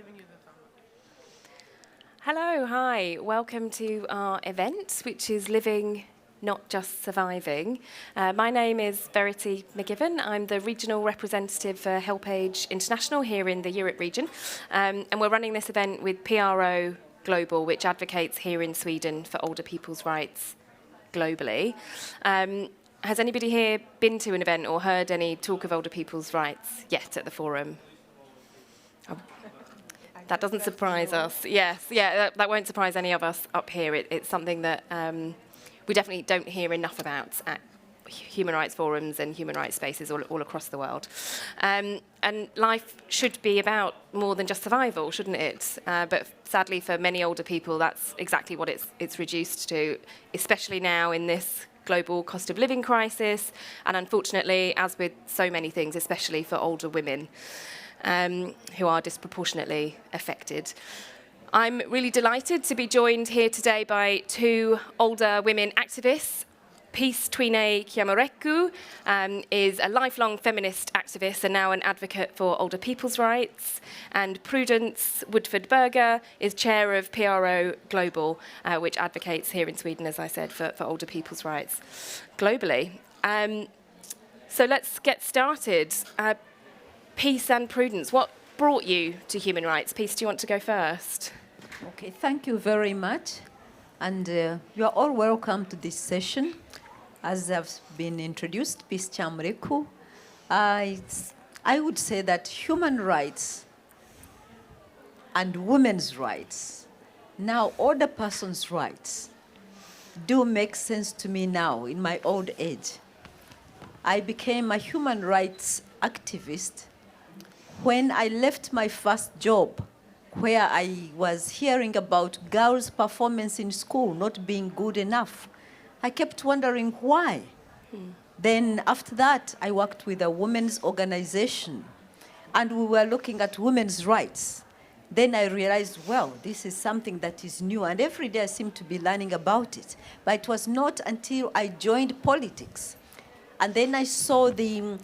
giving you the thumb up. Hello, hi. Welcome to our event, which is Living, Not Just Surviving. My name is Verity McGiven. I'm the regional representative for HelpAge International here in the Europe region. And we're running this event with PRO Global, which advocates here in Sweden for older people's rights globally. Has anybody here been to an event or heard any talk of older people's rights yet at the forum? Oh. That doesn't surprise us. Yes, that won't surprise any of us up here. It's something that we definitely don't hear enough about at human rights forums and human rights spaces all across the world. And life should be about more than just survival, shouldn't it? But sadly, for many older people, that's exactly what it's reduced to, especially now in this global cost of living crisis, and unfortunately, as with so many things, especially for older women who are disproportionately affected. I'm really delighted to be joined here today by two older women activists. Peace Twine Kiamareku is a lifelong feminist activist and now an advocate for older people's rights. And Prudence Woodford-Berger is chair of PRO Global, which advocates here in Sweden, as I said, for older people's rights globally. So let's get started. Peace and Prudence, what brought you to human rights? Peace, do you want to go first? Okay, thank you very much. And you are all welcome to this session. As I've been introduced, Peace Chamreku, I would say that human rights and women's rights, now older persons' rights, do make sense to me now in my old age. I became a human rights activist when I left my first job, where I was hearing about girls' performance in school not being good enough. I kept wondering why. Then after that, I worked with a women's organization, and we were looking at women's rights. Then I realized, well, this is something that is new, and every day I seem to be learning about it. But it was not until I joined politics, and then I saw the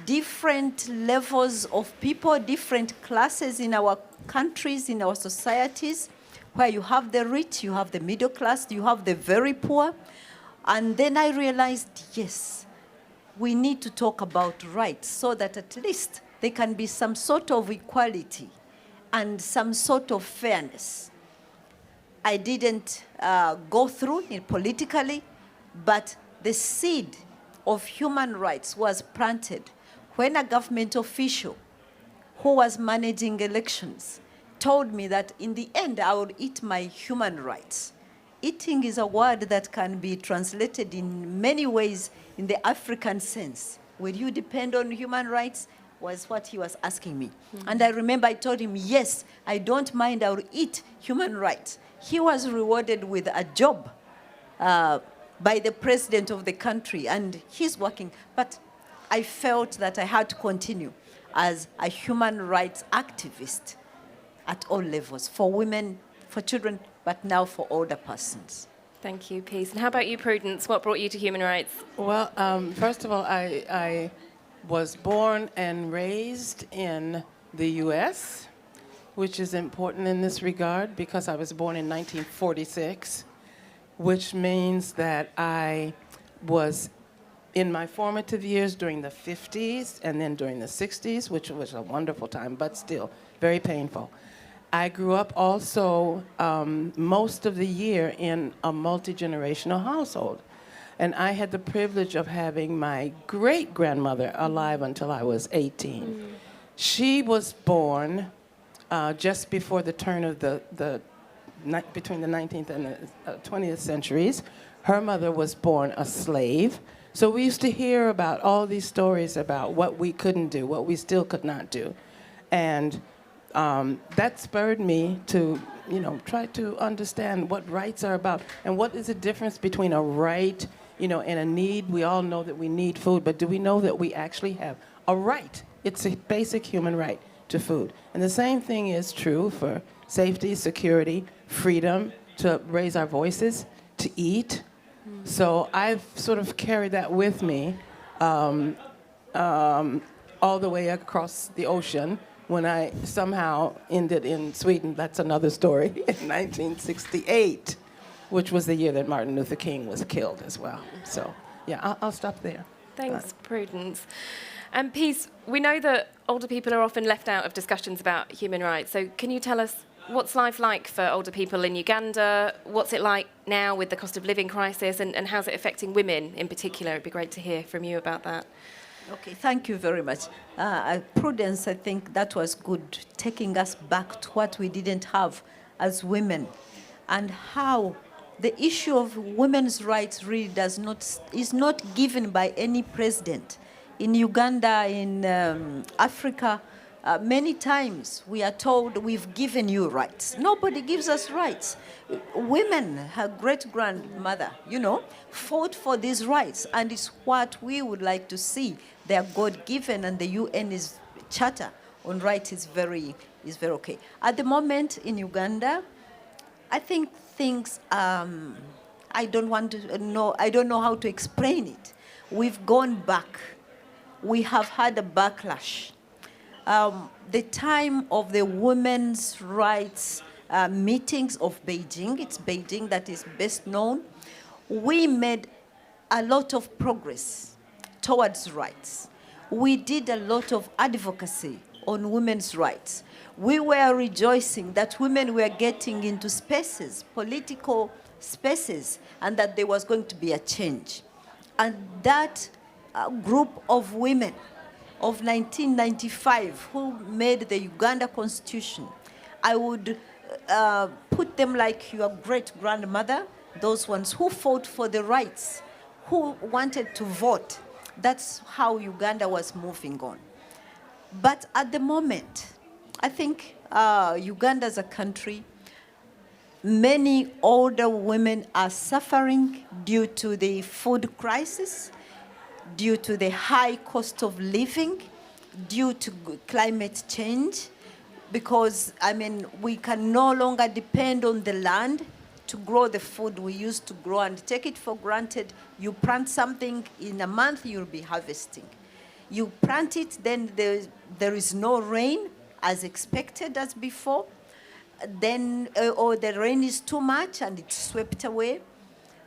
different levels of people, different classes in our countries, in our societies, where you have the rich, you have the middle class, you have the very poor. And then I realized, yes, we need to talk about rights so that at least there can be some sort of equality and some sort of fairness. I didn't go through it politically, but the seed of human rights was planted when a government official who was managing elections told me that in the end I would eat my human rights. Eating is a word that can be translated in many ways in the African sense. Will you depend on human rights? Was what he was asking me. And I remember I told him, yes, I don't mind, I'll eat human rights. He was rewarded with a job by the president of the country, and he's working. But I felt that I had to continue as a human rights activist at all levels, for women, for children, but now for older persons. Thank you, Peace. And how about you, Prudence? What brought you to human rights? Well, first of all, I was born and raised in the U.S., which is important in this regard because I was born in 1946, which means that I was in my formative years during the 50s and then during the 60s, which was a wonderful time, but still very painful. I grew up also most of the year in a multi-generational household. And I had the privilege of having my great-grandmother alive until I was 18. She was born just before the turn of between the 19th and the 20th centuries. Her mother was born a slave. So we used to hear about all these stories about what we couldn't do, what we still could not do. And that spurred me to, try to understand what rights are about and what is the difference between a right, and a need. We all know that we need food, but do we know that we actually have a right? It's a basic human right to food. And the same thing is true for safety, security, freedom to raise our voices, to eat. So I've sort of carried that with me all the way across the ocean when I somehow ended in Sweden. That's another story, in 1968, which was the year that Martin Luther King was killed as well. So, yeah, I'll stop there. Thanks, Prudence. And Peace, we know that older people are often left out of discussions about human rights. So can you tell us what's life like for older people in Uganda? What's it like now with the cost of living crisis, and how's it affecting women in particular? It'd be great to hear from you about that. Okay, thank you very much. Prudence, I think that was good, taking us back to what we didn't have as women, and how the issue of women's rights really is not given by any president. In Uganda, in Africa, many times we are told we've given you rights. Nobody gives us rights. Women, her great-grandmother, fought for these rights, and it's what we would like to see. They are God-given, and the UN's Charter on Rights is very okay. At the moment in Uganda, I think things, I don't know how to explain it. We've gone back. We have had a backlash. The time of the women's rights meetings of Beijing, it's Beijing that is best known, we made a lot of progress towards rights. We did a lot of advocacy on women's rights. We were rejoicing that women were getting into spaces, political spaces, and that there was going to be a change. And that group of women of 1995 who made the Uganda Constitution, I would put them like your great-grandmother, those ones who fought for the rights, who wanted to vote. That's how Uganda was moving on. But at the moment, I think Uganda as a country, many older women are suffering due to the food crisis, due to the high cost of living, due to climate change, because, we can no longer depend on the land to grow the food we used to grow and take it for granted. You plant something, in a month you'll be harvesting. You plant it, then there is no rain as expected as before. Then, or the rain is too much and it's swept away.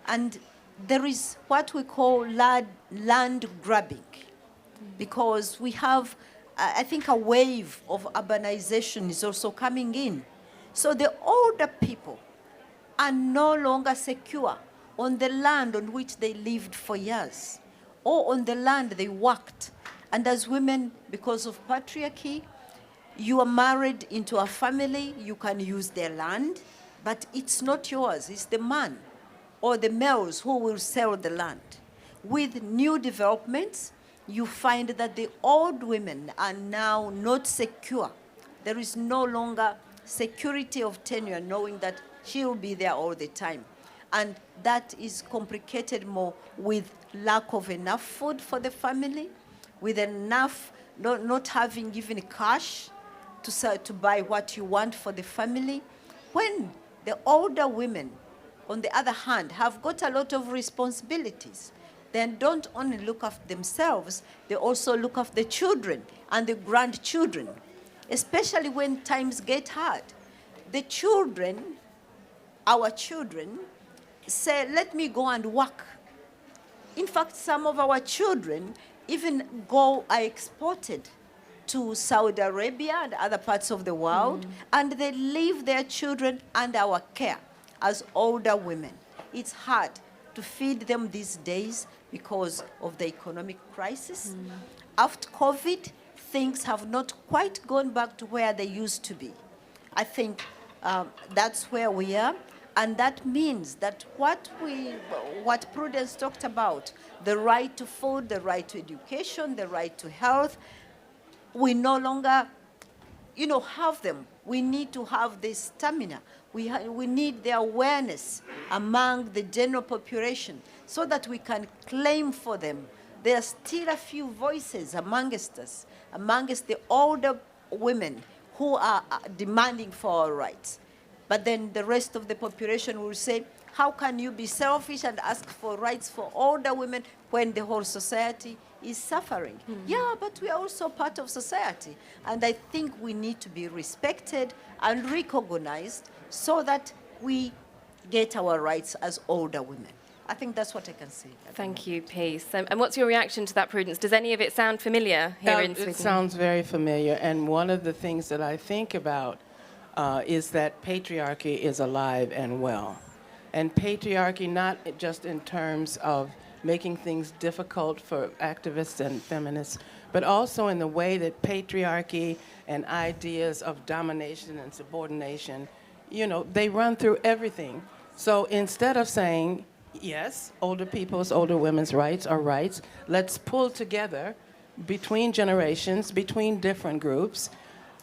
And there is what we call land grabbing, because we have, I think, a wave of urbanization is also coming in. So the older people are no longer secure on the land on which they lived for years, or on the land they worked. And as women, because of patriarchy, you are married into a family, you can use their land, but it's not yours, it's the man or the males who will sell the land. With new developments, you find that the old women are now not secure. There is no longer security of tenure, knowing that she will be there all the time. And that is complicated more with lack of enough food for the family, with enough, not having even cash to buy what you want for the family. When the older women, on the other hand, have got a lot of responsibilities, then don't only look after themselves, they also look after the children and the grandchildren, especially when times get hard. The children, our children, say, let me go and work. In fact, some of our children even are exported to Saudi Arabia and other parts of the world, and they leave their children under our care as older women. It's hard to feed them these days because of the economic crisis. After COVID, things have not quite gone back to where they used to be. I think that's where we are, and that means that what Prudence talked about, the right to food, the right to education, the right to health, we no longer, have them. We need to have this stamina. We need the awareness among the general population so that we can claim for them. There are still a few voices amongst us, amongst the older women who are demanding for our rights. But then the rest of the population will say, how can you be selfish and ask for rights for older women when the whole society is suffering. Yeah, but we are also part of society. And I think we need to be respected and recognized so that we get our rights as older women. I think that's what I can say. Thank you, Peace. And what's your reaction to that, Prudence? Does any of it sound familiar here in Sweden? It sounds very familiar. And one of the things that I think about is that patriarchy is alive and well. And patriarchy, not just in terms of making things difficult for activists and feminists, but also in the way that patriarchy and ideas of domination and subordination, you know, they run through everything. So instead of saying, yes, older people's, older women's rights are rights, let's pull together between generations, between different groups,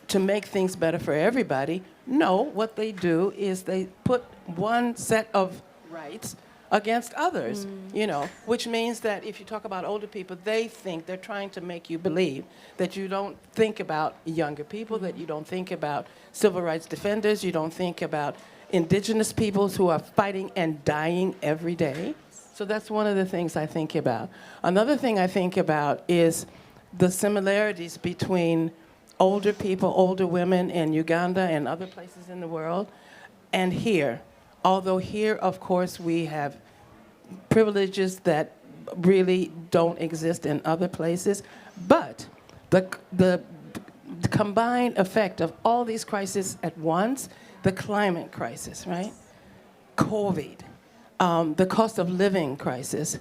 to make things better for everybody. No, what they do is they put one set of rights against others, you know, which means that if you talk about older people, they think they're trying to make you believe that you don't think about younger people, that you don't think about civil rights defenders, you don't think about indigenous peoples who are fighting and dying every day. So that's one of the things I think about. Another thing I think about is the similarities between older people, older women in Uganda and other places in the world, and here. Although here, of course, we have privileges that really don't exist in other places, but the combined effect of all these crises at once, the climate crisis, right? COVID, the cost of living crisis,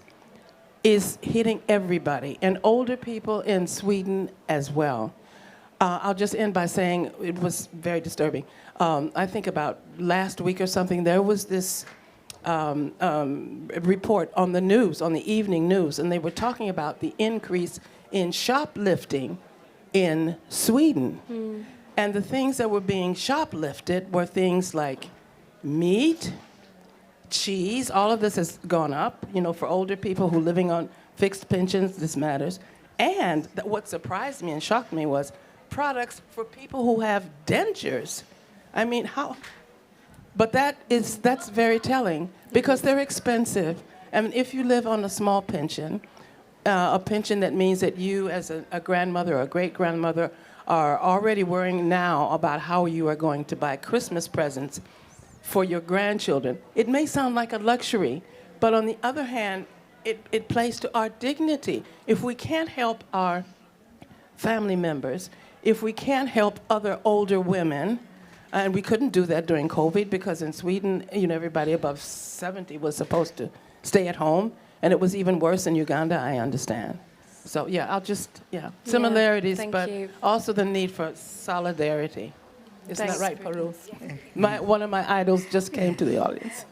is hitting everybody, and older people in Sweden as well. I'll just end by saying it was very disturbing. I think about last week or something, there was this report on the news, on the evening news, and they were talking about the increase in shoplifting in Sweden. And the things that were being shoplifted were things like meat, cheese. All of this has gone up, you know, for older people who are living on fixed pensions, this matters. And what surprised me and shocked me was products for people who have dentures. I mean, how? But that's very telling because they're expensive. I mean, if you live on a small pension, a pension that means that you as a grandmother or a great-grandmother are already worrying now about how you are going to buy Christmas presents for your grandchildren. It may sound like a luxury, but on the other hand, it plays to our dignity. If we can't help our family members, if we can't help other older women, and we couldn't do that during COVID because in Sweden, you know, everybody above 70 was supposed to stay at home, and it was even worse in Uganda, I understand. So yeah, similarities, but also the need for solidarity. Isn't that right, Paru? One of my idols just came to the audience.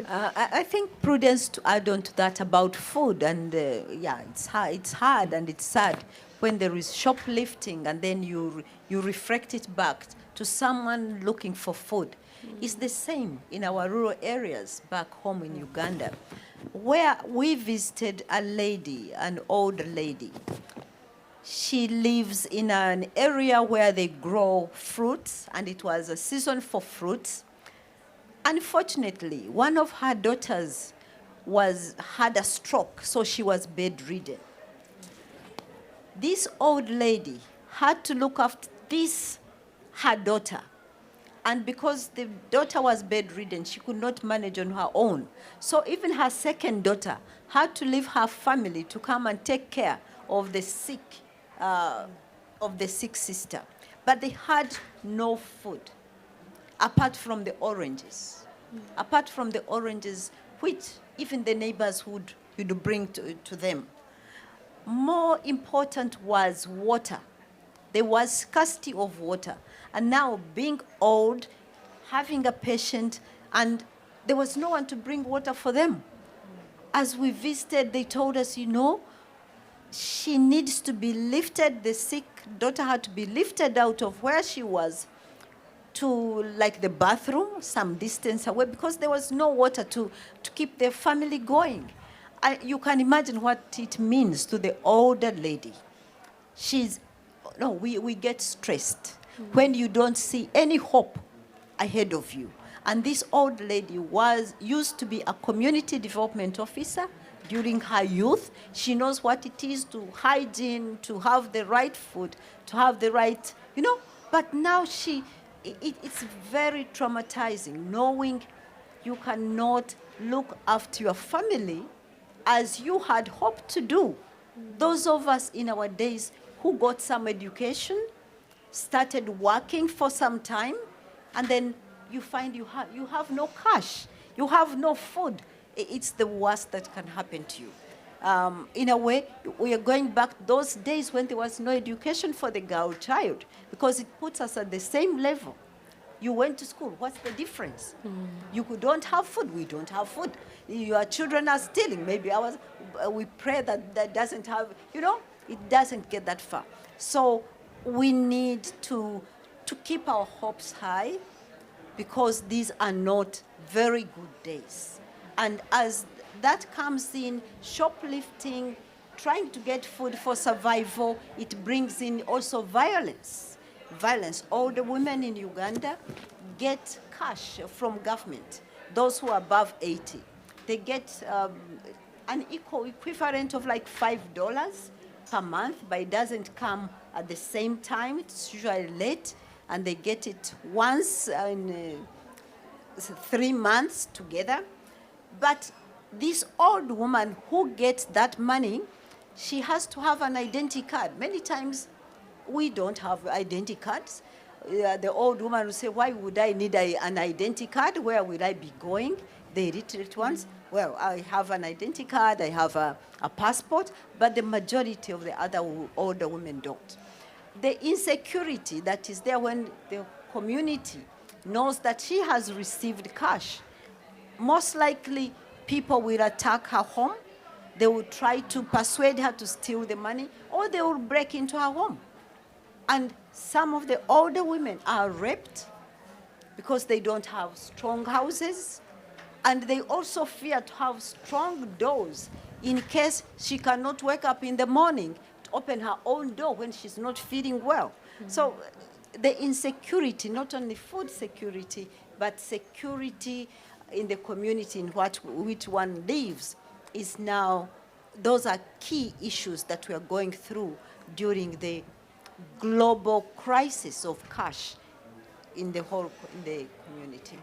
I think Prudence, to add on to that about food, and it's hard and it's sad when there is shoplifting and then you reflect it back to someone looking for food. It's the same in our rural areas back home in Uganda, where we visited a lady, an old lady. She lives in an area where they grow fruits, and it was a season for fruits. Unfortunately, one of her daughters had a stroke, so she was bedridden. This old lady had to look after her daughter. And because the daughter was bedridden, she could not manage on her own. So even her second daughter had to leave her family to come and take care of the sick sister. But they had no food apart from the oranges. Apart from the oranges, which even the neighbors would bring to them. More important was water. There was scarcity of water. And now being old, having a patient, and there was no one to bring water for them. As we visited, they told us, she needs to be lifted, the sick daughter had to be lifted out of where she was to like the bathroom, some distance away, because there was no water to keep their family going. You can imagine what it means to the older lady. We get stressed when you don't see any hope ahead of you. And this old lady used to be a community development officer, during her youth. She knows what it is to hygiene, to have the right food, to have the right, But now it's very traumatizing knowing you cannot look after your family as you had hoped to do. Those of us in our days who got some education, started working for some time, and then you find you have no cash, you have no food. It's the worst that can happen to you. In a way, we are going back those days when there was no education for the girl child, because it puts us at the same level. You went to school, what's the difference? You don't have food, we don't have food. Your children are stealing, maybe we pray that doesn't have, it doesn't get that far. So we need to keep our hopes high, because these are not very good days. And as that comes in, shoplifting, trying to get food for survival, it brings in also violence. Older women in Uganda get cash from government. Those who are above 80, they get an equivalent of like $5 per month, but it doesn't come at the same time. It's usually late, and they get it once in 3 months together. But this old woman who gets that money, she has to have an identity card. Many times we don't have identity cards. The old woman will say, why would I need an identity card? Where will I be going? The illiterate ones, well, I have an identity card, I have a passport, but the majority of the other older women don't. The insecurity that is there when the community knows that she has received cash, most likely people will attack her home. They will try to persuade her to steal the money, or they will break into her home. And some of the older women are raped because they don't have strong houses, and they also fear to have strong doors in case she cannot wake up in the morning to open her own door when she's not feeling well. So the insecurity, not only food security, but security in the community in which one lives, is now, those are key issues that we are going through during the global crisis of cash in the community.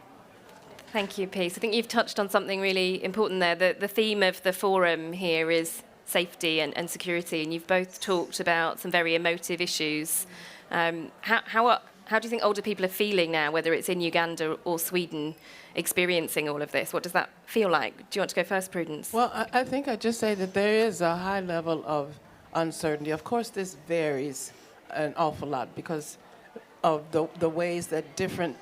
Thank you, Peace. I think you've touched on something really important there. The theme of the forum here is safety and security, and you've both talked about some very emotive issues. How do you think older people are feeling now, whether it's in Uganda or Sweden, experiencing all of this? What does that feel like? Do you want to go first, Prudence? Well, I think I just say that there is a high level of uncertainty. Of course, this varies an awful lot because of the ways that different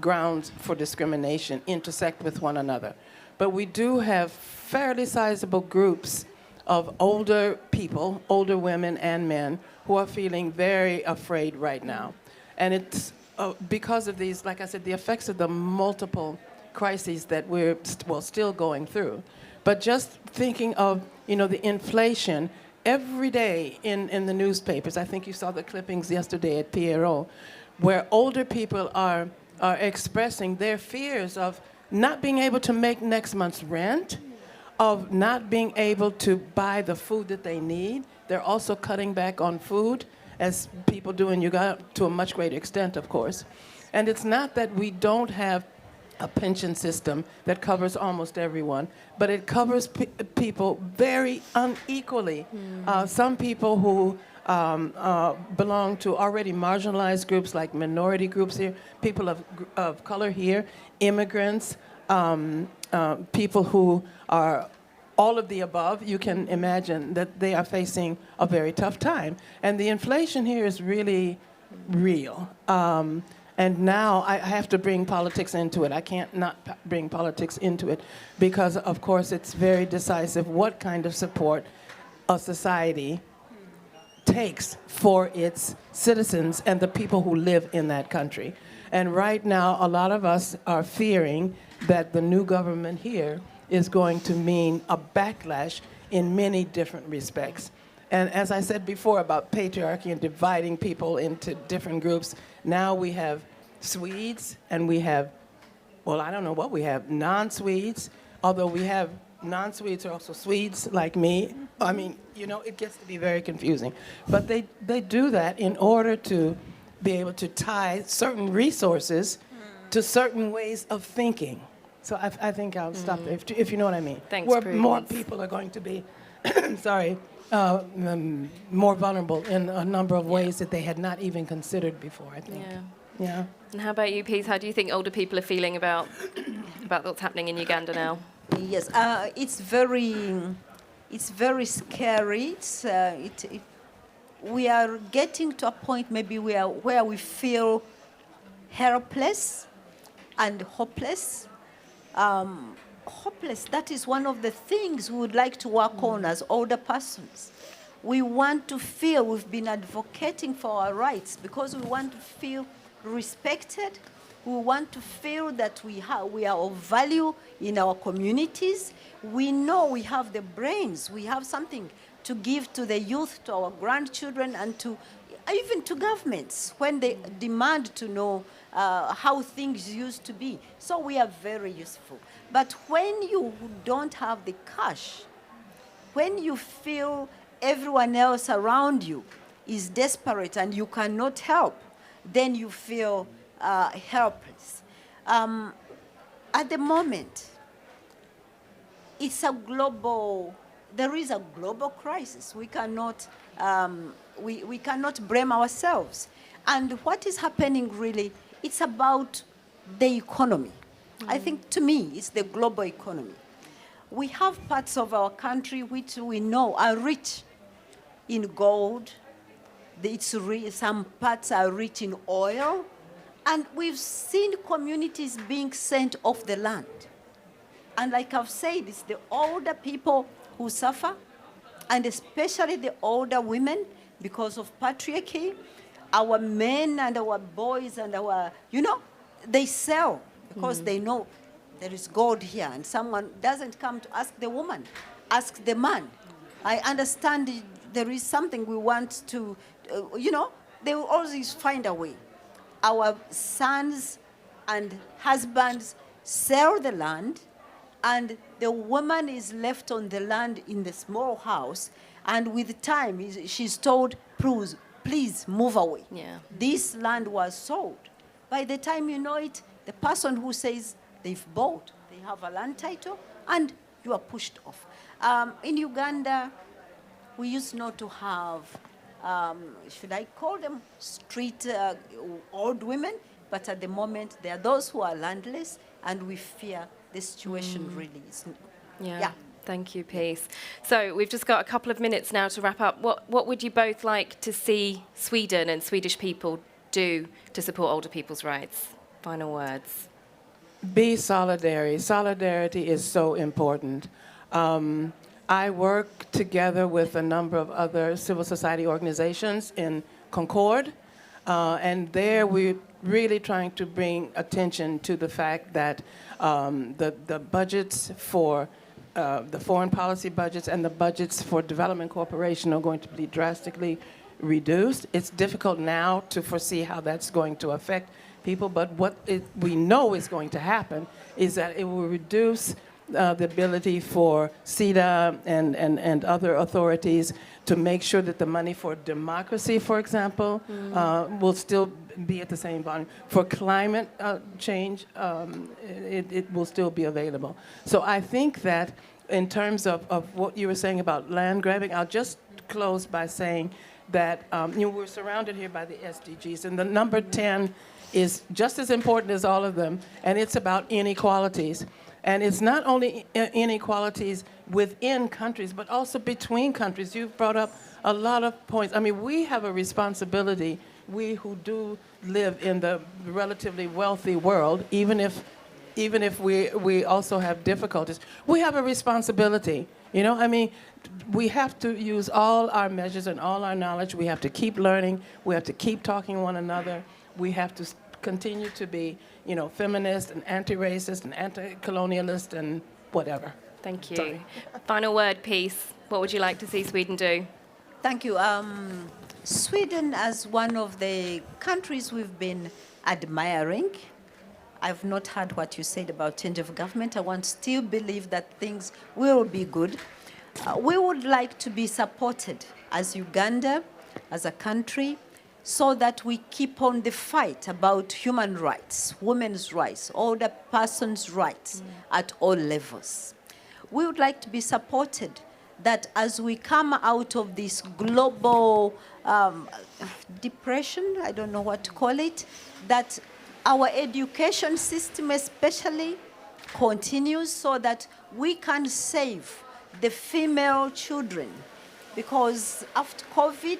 grounds for discrimination intersect with one another. But we do have fairly sizable groups of older people, older women and men, who are feeling very afraid right now. And it's because of these, like I said, the effects of the multiple crises that we're still going through. But just thinking of, the inflation, every day in the newspapers, I think you saw the clippings yesterday at Pierrot, where older people are expressing their fears of not being able to make next month's rent, of not being able to buy the food that they need. They're also cutting back on food, as people do in Uganda, to a much greater extent, of course. And it's not that we don't have a pension system that covers almost everyone, but it covers people very unequally. Some people who belong to already marginalized groups like minority groups here, people of color here, immigrants, people who are all of the above, you can imagine that they are facing a very tough time. And the inflation here is really real. And now I have to bring politics into it. I can't not bring politics into it because, of course, it's very decisive what kind of support a society takes for its citizens and the people who live in that country. And right now, a lot of us are fearing that the new government here is going to mean a backlash in many different respects. And as I said before about patriarchy and dividing people into different groups, now we have Swedes and we have, well, I don't know what we have, non-Swedes, although we have non-Swedes are also Swedes like me. I mean, it gets to be very confusing. But they do that in order to be able to tie certain resources to certain ways of thinking. So I think I'll stop there, if you know what I mean. Thanks, Where more Prudence. people are going to be, more vulnerable in a number of ways that they had not even considered before, I think. Yeah. And how about you, Pete? How do you think older people are feeling about what's happening in Uganda now? Yes, it's very scary. We are getting to a point maybe where we feel helpless and hopeless. Hopeless, that is one of the things we would like to work on as older persons. We want to feel we've been advocating for our rights because we want to feel respected. We want to feel that we are of value in our communities. We know we have the brains. We have something to give to the youth, to our grandchildren, and even to governments when they demand to know how things used to be. So we are very useful. But when you don't have the cash, when you feel everyone else around you is desperate and you cannot help, then you feel helpless. At the moment, there is a global crisis. We cannot blame ourselves. And what is happening really, it's about the economy. I think to me, it's the global economy. We have parts of our country which we know are rich in gold. Some parts are rich in oil. And we've seen communities being sent off the land. And like I've said, it's the older people who suffer, and especially the older women because of patriarchy. Our men and our boys and they sell because they know there is gold here, and someone doesn't come to ask the woman, ask the man. I understand there is something we want to, they will always find a way. Our sons and husbands sell the land, and the woman is left on the land in the small house, and with time she's told, please move away. Yeah. This land was sold. By the time you know it, the person who says they've bought, they have a land title, and you are pushed off. In Uganda, we used not to have, should I call them street old women? But at the moment, there are those who are landless, and we fear the situation really is. Yeah. Thank you, Peace. So we've just got a couple of minutes now to wrap up. What would you both like to see Sweden and Swedish people do to support older people's rights? Final words. Be solidarity. Solidarity is so important. I work together with a number of other civil society organizations in Concord, and there we're really trying to bring attention to the fact that the budgets for the foreign policy budgets and the budgets for development cooperation are going to be drastically reduced. It's difficult now to foresee how that's going to affect people, but what we know is going to happen is that it will reduce the ability for CEDA and other authorities to make sure that the money for democracy, for example, will still be at the same volume. For climate change, it will still be available. So I think that in terms of what you were saying about land grabbing, I'll just close by saying that we're surrounded here by the SDGs, and the number 10 is just as important as all of them, and it's about inequalities. And it's not only inequalities within countries, but also between countries. You've brought up a lot of points. I mean, we have a responsibility, we who do live in the relatively wealthy world, even if we also have difficulties, we have a responsibility. I mean, we have to use all our measures and all our knowledge. We have to keep learning. We have to keep talking to one another. We have to continue to be, feminist and anti-racist and anti-colonialist and whatever. Thank you. Sorry. Final word, Peace. What would you like to see Sweden do? Thank you. Sweden, as one of the countries we've been admiring, I've not heard what you said about change of government. I want to still believe that things will be good. We would like to be supported as Uganda, as a country, so that we keep on the fight about human rights, women's rights, older persons' rights at all levels. We would like to be supported that as we come out of this global depression, I don't know what to call it, that our education system especially continues so that we can save the female children. Because after COVID,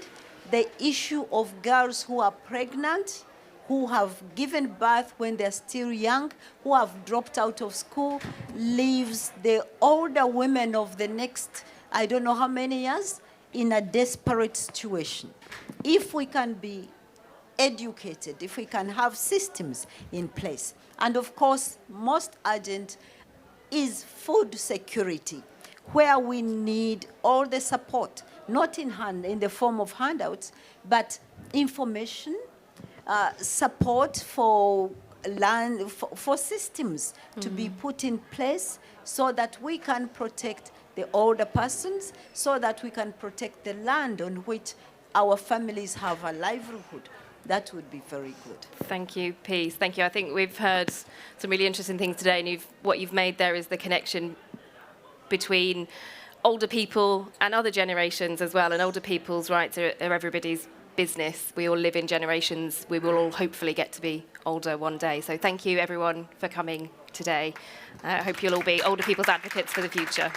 the issue of girls who are pregnant, who have given birth when they're still young, who have dropped out of school, leaves the older women of the next, I don't know how many years, in a desperate situation. If we can be educated, if we can have systems in place, and of course, most urgent is food security, where we need all the support, not in the form of handouts, but information, support for land, for systems to be put in place so that we can protect the older persons, so that we can protect the land on which our families have a livelihood. That would be very good. Thank you, Peace. Thank you. I think we've heard some really interesting things today, and what you've made there is the connection between older people and other generations as well, and older people's rights are everybody's business. We all live in generations. We will all hopefully get to be older one day. So thank you, everyone, for coming today. I hope you'll all be older people's advocates for the future.